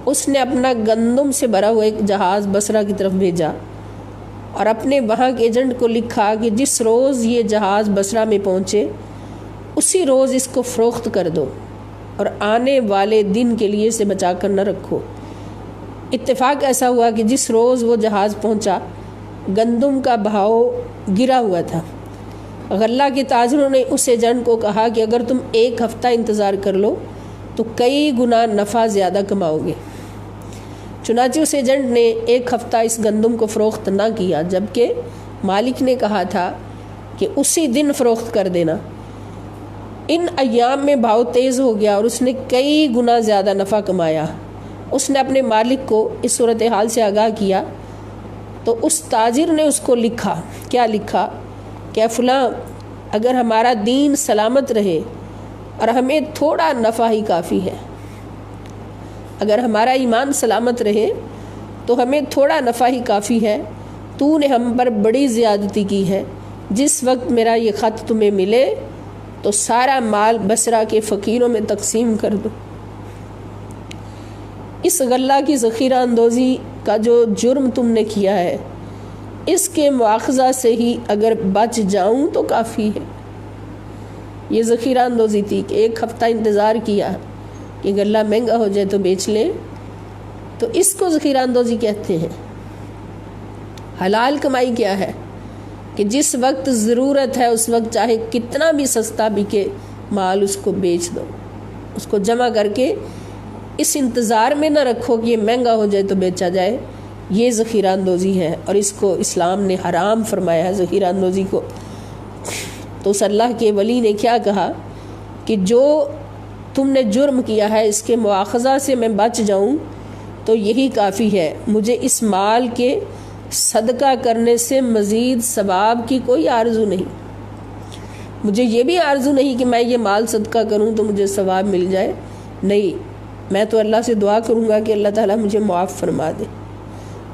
اس نے اپنا گندم سے بھرا ہوا ایک جہاز بصرہ کی طرف بھیجا اور اپنے وہاں کے ایجنٹ کو لکھا کہ جس روز یہ جہاز بصرہ میں پہنچے اسی روز اس کو فروخت کر دو اور آنے والے دن کے لیے اسے بچا کر نہ رکھو۔ اتفاق ایسا ہوا کہ جس روز وہ جہاز پہنچا گندم کا بھاؤ گرا ہوا تھا۔ غلہ کے تاجروں نے اس ایجنٹ کو کہا کہ اگر تم ایک ہفتہ انتظار کر لو تو کئی گنا نفع زیادہ کماؤ گے۔ چنانچہ اس ایجنٹ نے ایک ہفتہ اس گندم کو فروخت نہ کیا، جبکہ مالک نے کہا تھا کہ اسی دن فروخت کر دینا۔ ان ایام میں بھاؤ تیز ہو گیا اور اس نے کئی گنا زیادہ نفع کمایا۔ اس نے اپنے مالک کو اس صورتحال سے آگاہ کیا تو اس تاجر نے اس کو لکھا، کیا لکھا کہ فلاں اگر ہمارا دین سلامت رہے اور ہمیں تھوڑا نفع ہی کافی ہے، اگر ہمارا ایمان سلامت رہے تو ہمیں تھوڑا نفع ہی کافی ہے، تو نے ہم پر بڑی زیادتی کی ہے، جس وقت میرا یہ خط تمہیں ملے تو سارا مال بصرہ کے فقیروں میں تقسیم کر دو۔ اس غلہ کی ذخیرہ اندوزی کا جو جرم تم نے کیا ہے اس کے مواخذہ سے ہی اگر بچ جاؤں تو کافی ہے۔ یہ ذخیرہ اندوزی تھی کہ ایک ہفتہ انتظار کیا کہ غلہ مہنگا ہو جائے تو بیچ لیں، تو اس کو ذخیرہ اندوزی کہتے ہیں۔ حلال کمائی کیا ہے کہ جس وقت ضرورت ہے اس وقت چاہے کتنا بھی سستا بکے مال اس کو بیچ دو، اس کو جمع کر کے اس انتظار میں نہ رکھو کہ یہ مہنگا ہو جائے تو بیچا جائے۔ یہ ذخیرہ اندوزی ہے اور اس کو اسلام نے حرام فرمایا ہے، ذخیرہ اندوزی کو۔ تو اس اللہ کے ولی نے کیا کہا کہ جو تم نے جرم کیا ہے اس کے مواخذہ سے میں بچ جاؤں تو یہی کافی ہے، مجھے اس مال کے صدقہ کرنے سے مزید ثواب کی کوئی آرزو نہیں، مجھے یہ بھی آرزو نہیں کہ میں یہ مال صدقہ کروں تو مجھے ثواب مل جائے، نہیں، میں تو اللہ سے دعا کروں گا کہ اللہ تعالیٰ مجھے معاف فرما دے،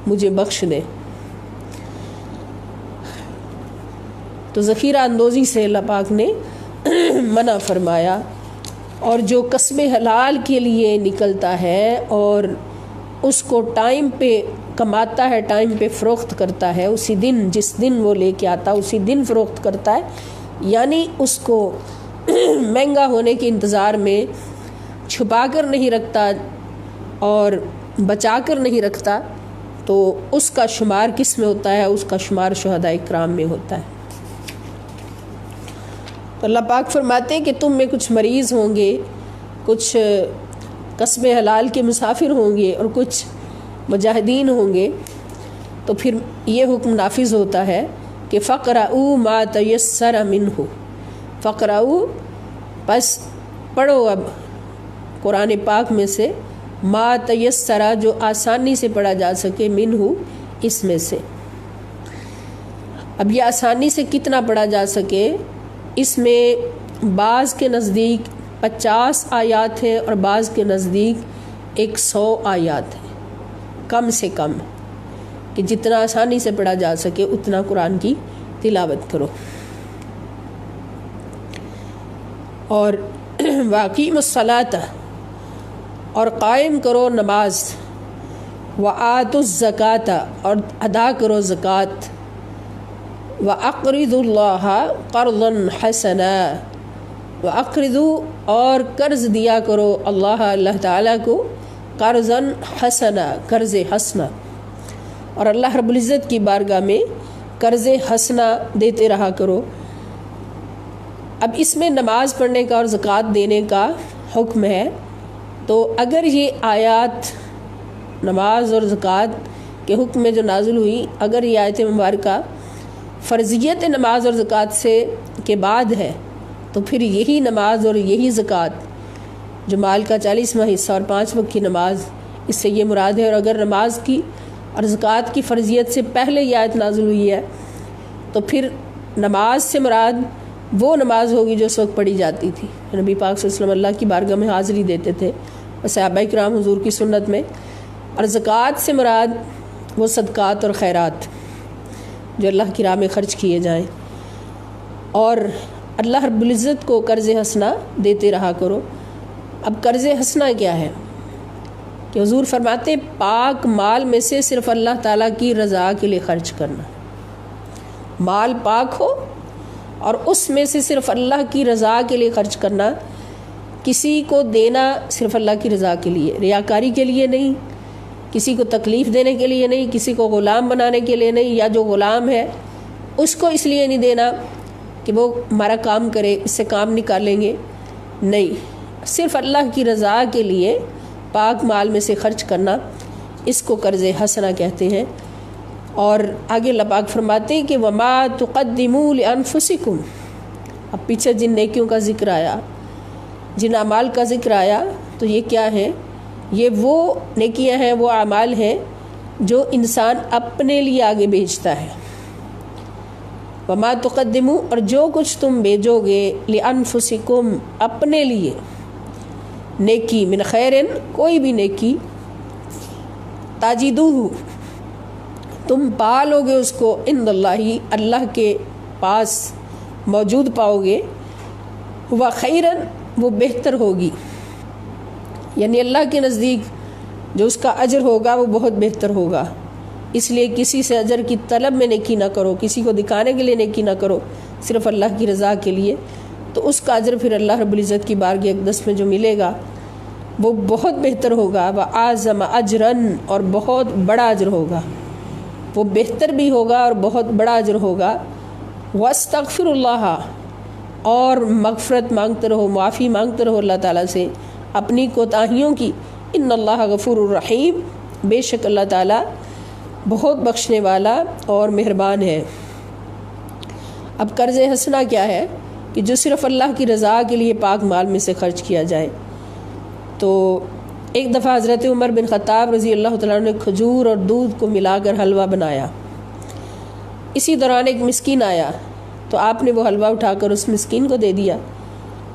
مجھے بخش دے۔ تو ذخیرہ اندوزی سے اللہ پاک نے منع فرمایا، اور جو کسب حلال کے لیے نکلتا ہے اور اس کو ٹائم پہ کماتا ہے، ٹائم پہ فروخت کرتا ہے، اسی دن جس دن وہ لے کے آتا اسی دن فروخت کرتا ہے، یعنی اس کو مہنگا ہونے کے انتظار میں چھپا کر نہیں رکھتا اور بچا کر نہیں رکھتا، تو اس کا شمار کس میں ہوتا ہے؟ اس کا شمار شہداء کرام میں ہوتا ہے۔ تو اللہ پاک فرماتے ہیں کہ تم میں کچھ مریض ہوں گے، کچھ کسب حلال کے مسافر ہوں گے اور کچھ مجاہدین ہوں گے، تو پھر یہ حکم نافذ ہوتا ہے کہ فقرؤ ما تیسر منہ، فقرؤ پس پڑھو اب قرآن پاک میں سے، ما تیسرا جو آسانی سے پڑھا جا سکے، منہ اس میں سے۔ اب یہ آسانی سے کتنا پڑھا جا سکے، اس میں بعض کے نزدیک 50 آیات ہیں اور بعض کے نزدیک 100 آیات ہیں، کم سے کم، کہ جتنا آسانی سے پڑھا جا سکے اتنا قرآن کی تلاوت کرو۔ اور واقیم الصلاۃ، اور قائم کرو نماز، وآتوا الزکاۃ، اور ادا کرو زکوٰۃ، وَأَقْرِضُوا اللَّهَ قَرْضًا حَسَنًا، وَأَقْرِضُوا اور قرض دیا کرو اللہ تعالیٰ کو، قرضاً حسنا قرض حسنا، اور اللہ رب العزت کی بارگاہ میں قرض حسنا دیتے رہا کرو۔ اب اس میں نماز پڑھنے کا اور زکوٰۃ دینے کا حکم ہے، تو اگر یہ آیات نماز اور زکوٰۃ کے حکم میں جو نازل ہوئی، اگر یہ آیت مبارکہ فرضیت نماز اور زکوٰۃ سے کے بعد ہے، تو پھر یہی نماز اور یہی زکوٰۃ جو مال کا 40واں حصہ اور 5 وقت کی نماز، اس سے یہ مراد ہے۔ اور اگر نماز کی اور زکوٰۃ کی فرضیت سے پہلے یہ آیت نازل ہوئی ہے، تو پھر نماز سے مراد وہ نماز ہوگی جو اس وقت پڑھی جاتی تھی، نبی پاک صلی اللہ علیہ وسلم اللہ کی بارگاہ میں حاضری دیتے تھے اور صحابہ کرام حضور کی سنت میں۔ اور زکوٰۃ سے مراد وہ صدقات اور خیرات جو اللہ کی راہ میں خرچ کیے جائیں، اور اللہ رب العزت کو قرض حسنہ دیتے رہا کرو۔ اب قرض حسنہ کیا ہے کہ حضور فرماتے پاک مال میں سے صرف اللہ تعالیٰ کی رضا کے لیے خرچ کرنا، مال پاک ہو اور اس میں سے صرف اللہ کی رضا کے لیے خرچ کرنا، کسی کو دینا صرف اللہ کی رضا کے لیے، ریاکاری کے لیے نہیں، کسی کو تکلیف دینے کے لیے نہیں، کسی کو غلام بنانے کے لیے نہیں، یا جو غلام ہے اس کو اس لیے نہیں دینا کہ وہ ہمارا کام کرے، اس سے کام نکالیں گے، نہیں، صرف اللہ کی رضا کے لیے پاک مال میں سے خرچ کرنا، اس کو قرض حسنہ کہتے ہیں۔ اور آگے اللہ پاک فرماتے ہیں کہ وَمَا تُقَدِّمُوا لِأَنفُسِكُمْ، اب پیچھے جن نیکیوں کا ذکر آیا، جن اعمال کا ذکر آیا، تو یہ کیا ہے؟ یہ وہ نیکیاں ہیں، وہ اعمال ہیں جو انسان اپنے لیے آگے بھیجتا ہے۔ وَمَا تُقَدِّمُوا، اور جو کچھ تم بھیجو گے، لِأَنفُسِكُمْ، اپنے لیے، نیکی، من خیرن، کوئی بھی نیکی، تَجِدُوهُ، تم پالو گے اس کو، عند اللہ، اللہ کے پاس موجود پاؤ گے، ہوا خیرن، وہ بہتر ہوگی، یعنی اللہ کے نزدیک جو اس کا اجر ہوگا وہ بہت بہتر ہوگا۔ اس لیے کسی سے اجر کی طلب میں نیکی نہ کرو، کسی کو دکھانے کے لیے نیکی نہ کرو، صرف اللہ کی رضا کے لیے، تو اس کا اجر پھر اللہ رب العزت کی بارگاہ اقدس میں جو ملے گا وہ بہت بہتر ہوگا، وَأَعْظَمَ أَجْرًا، اور بہت بڑا اجر ہوگا، وہ بہتر بھی ہوگا اور بہت بڑا اجر ہوگا۔ وَاسْتَغْفِرُ اللَّهَ، اور مغفرت مانگتے رہو، معافی مانگتے رہو اللہ تعالیٰ سے اپنی کوتاہیوں کی، ان اللہ غفور الرحیم، بے شک اللہ تعالیٰ بہت بخشنے والا اور مہربان ہے۔ اب قرض حسنہ کیا ہے کہ جو صرف اللہ کی رضا کے لیے پاک مال میں سے خرچ کیا جائے۔ تو ایک دفعہ حضرت عمر بن خطاب رضی اللہ تعالیٰ عنہ نے کھجور اور دودھ کو ملا کر حلوہ بنایا، اسی دوران ایک مسکین آیا تو آپ نے وہ حلوہ اٹھا کر اس مسکین کو دے دیا،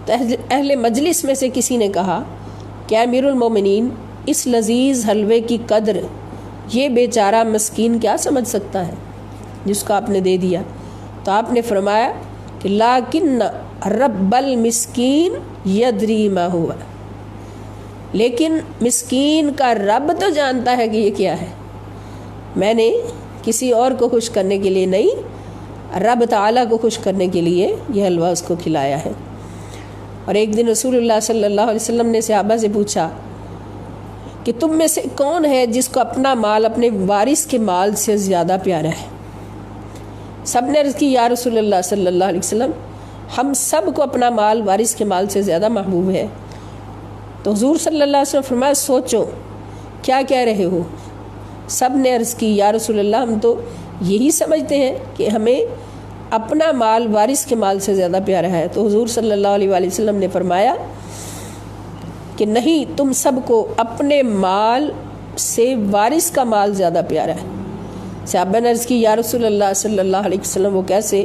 تو اہل مجلس میں سے کسی نے کہا کہ امیر المومنین، اس لذیذ حلوے کی قدر یہ بیچارہ مسکین کیا سمجھ سکتا ہے جس کو آپ نے دے دیا؟ تو آپ نے فرمایا کہ لیکن رب المسکین یدری ما ہوا، لیکن مسکین کا رب تو جانتا ہے کہ یہ کیا ہے، میں نے کسی اور کو خوش کرنے کے لیے نہیں، رب تعالیٰ کو خوش کرنے کے لیے یہ حلوہ اس کو کھلایا ہے۔ اور ایک دن رسول اللہ صلی اللہ علیہ وسلم نے صحابہ سے پوچھا کہ تم میں سے کون ہے جس کو اپنا مال اپنے وارث کے مال سے زیادہ پیارا ہے؟ سب نے عرض کی یا رسول اللہ صلی اللہ علیہ وسلم، ہم سب کو اپنا مال وارث کے مال سے زیادہ محبوب ہے۔ تو حضور صلی اللہ علیہ وسلم فرمایا سوچو کیا کہہ رہے ہو؟ سب نے عرض کی یا رسول اللہ، ہم تو یہی سمجھتے ہیں کہ ہمیں اپنا مال وارث کے مال سے زیادہ پیارا ہے؟ تو حضور صلی اللہ علیہ وآلہ وسلم نے فرمایا کہ نہیں، تم سب کو اپنے مال سے وارث کا مال زیادہ پیارا ہے۔ صحابہ نے عرض کی یا رسول اللہ صلی اللہ علیہ وسلم وہ کیسے؟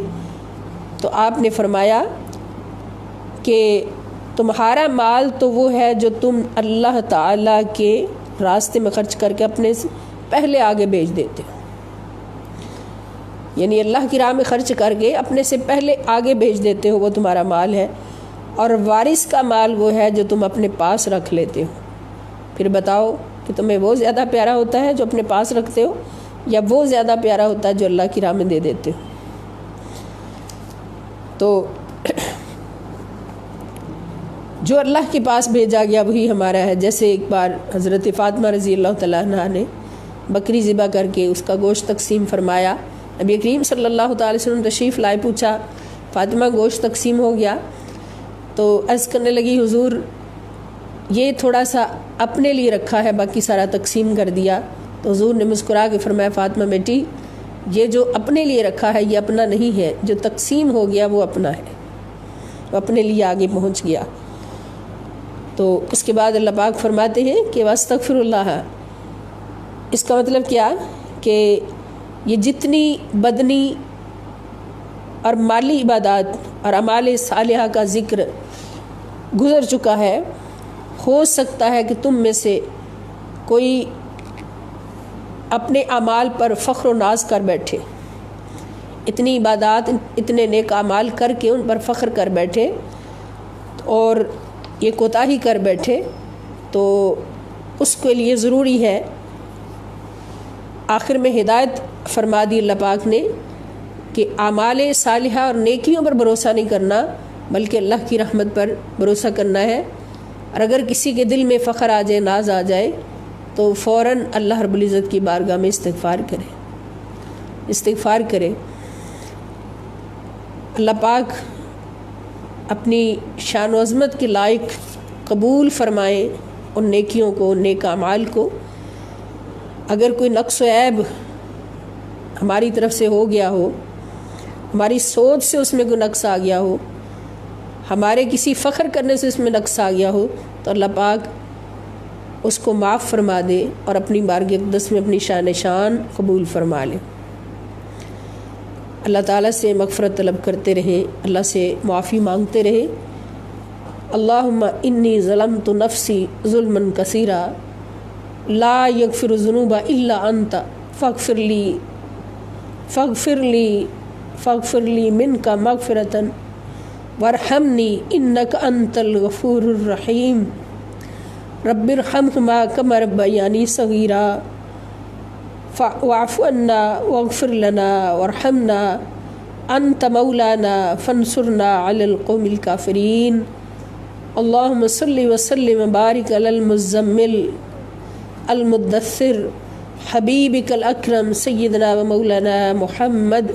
تو آپ نے فرمایا کہ تمہارا مال تو وہ ہے جو تم اللہ تعالیٰ کے راستے میں خرچ کر کے اپنے سے پہلے آگے بھیج دیتے ہو، یعنی اللہ کی راہ میں خرچ کر کے اپنے سے پہلے آگے بھیج دیتے ہو، وہ تمہارا مال ہے۔ اور وارث کا مال وہ ہے جو تم اپنے پاس رکھ لیتے ہو۔ پھر بتاؤ کہ تمہیں وہ زیادہ پیارا ہوتا ہے جو اپنے پاس رکھتے ہو، یا وہ زیادہ پیارا ہوتا ہے جو اللہ کی راہ میں دے دیتے ہو؟ تو جو اللہ کے پاس بھیجا گیا وہی ہمارا ہے۔ جیسے ایک بار حضرت فاطمہ رضی اللہ تعالیٰ عنہ نے بکری ذبح کر کے اس کا گوشت تقسیم فرمایا، نبی کریم صلی اللہ تعالی وسلم تشریف لائے، پوچھا فاطمہ گوشت تقسیم ہو گیا؟ تو عرض کرنے لگی حضور یہ تھوڑا سا اپنے لیے رکھا ہے، باقی سارا تقسیم کر دیا۔ تو حضور نے مسکرا کے فرمایا فاطمہ بیٹی، یہ جو اپنے لیے رکھا ہے یہ اپنا نہیں ہے، جو تقسیم ہو گیا وہ اپنا ہے، وہ اپنے لیے آگے پہنچ گیا۔ تو اس کے بعد اللہ پاک فرماتے ہیں کہ واستغفر اللہ، اس کا مطلب کیا کہ یہ جتنی بدنی اور مالی عبادات اور اعمال صالحہ کا ذکر گزر چکا ہے، ہو سکتا ہے کہ تم میں سے کوئی اپنے اعمال پر فخر و ناز کر بیٹھے، اتنی عبادات اتنے نیک اعمال کر کے ان پر فخر کر بیٹھے اور یہ کوتاہی کر بیٹھے۔ تو اس کے لیے ضروری ہے، آخر میں ہدایت فرما دی اللہ پاک نے کہ اعمال صالحہ اور نیکیوں پر بھروسہ نہیں کرنا بلکہ اللہ کی رحمت پر بھروسہ کرنا ہے۔ اور اگر کسی کے دل میں فخر آ جائے، ناز آ جائے، تو فوراً اللہ رب العزت کی بارگاہ میں استغفار کرے۔ اللہ پاک اپنی شان و عظمت کے لائق قبول فرمائیں ان نیکیوں کو، نیک اعمال کو۔ اگر کوئی نقص و عیب ہماری طرف سے ہو گیا ہو، ہماری سوچ سے اس میں کوئی نقص آ گیا ہو، ہمارے کسی فخر کرنے سے اس میں نقص آ گیا ہو، تو اللہ پاک اس کو معاف فرما دے اور اپنی بارگاہ اقدس میں اپنی شان قبول فرما لے۔ اللہ تعالیٰ سے مغفرت طلب کرتے رہیں، اللہ سے معافی مانگتے رہیں۔ اللہم انی ظلمت نفسی ظلما کثیرا لا یغفر الذنوب الا انت فاغفر لی منک مغفرۃ وارحمنی انک انت الغفور الرحیم رب ارحمہما کما ربیانی صغیرا واعف عنا واغفر لنا وارحمنا انت مولانا فانصرنا علی القوم الکافرین اللہم صلی وسلم وبارک علی المزمل المدثر حبیبک الاکرم سیدنا و مولانا محمد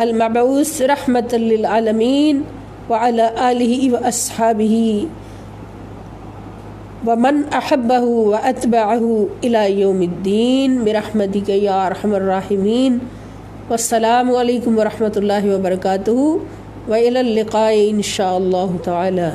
المبعوث رحمۃ للعالمین وعلی آلہ واصحابہ ومن احبہ واتبعہ الی یوم الدین برحمتک یا ارحم الراحمین۔ والسلام علیکم ورحمۃ اللہ وبرکاتہ، وإلی اللقاء ان شاء اللہ تعالی۔